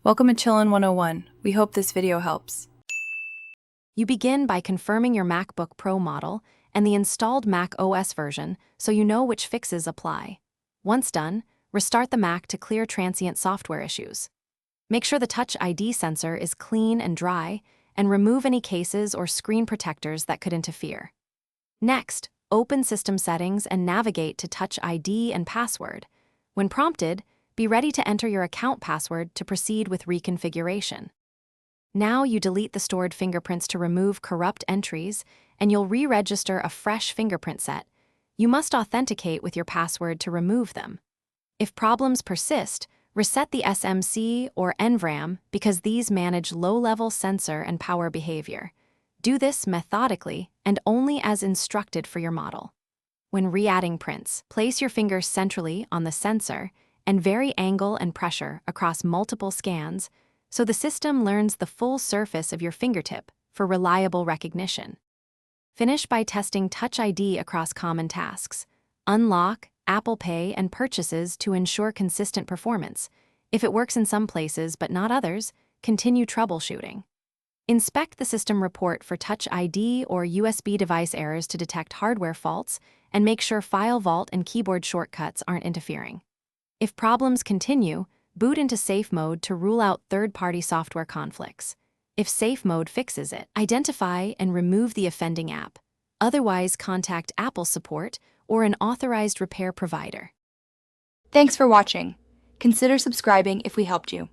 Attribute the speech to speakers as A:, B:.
A: Welcome to Chillin' 101. We hope this video helps.
B: You begin by confirming your MacBook Pro model and the installed Mac OS version so you know which fixes apply. Once done, restart the Mac to clear transient software issues. Make sure the Touch ID sensor is clean and dry, and remove any cases or screen protectors that could interfere. Next, open System Settings and navigate to Touch ID and Password. When prompted, be ready to enter your account password to proceed with reconfiguration. Now you delete the stored fingerprints to remove corrupt entries, and you'll re-register a fresh fingerprint set. You must authenticate with your password to remove them. If problems persist, reset the SMC or NVRAM because these manage low-level sensor and power behavior. Do this methodically and only as instructed for your model. When re-adding prints, place your fingers centrally on the sensor and vary angle and pressure across multiple scans so the system learns the full surface of your fingertip for reliable recognition. Finish by testing Touch ID across common tasks. Unlock, Apple Pay, and purchases to ensure consistent performance. If it works in some places but not others, continue troubleshooting. Inspect the system report for Touch ID or USB device errors to detect hardware faults, and make sure File Vault and keyboard shortcuts aren't interfering. If problems continue, boot into safe mode to rule out third-party software conflicts. If safe mode fixes it, identify and remove the offending app. Otherwise, contact Apple support or an authorized repair provider.
C: Thanks for watching. Consider subscribing if we helped you.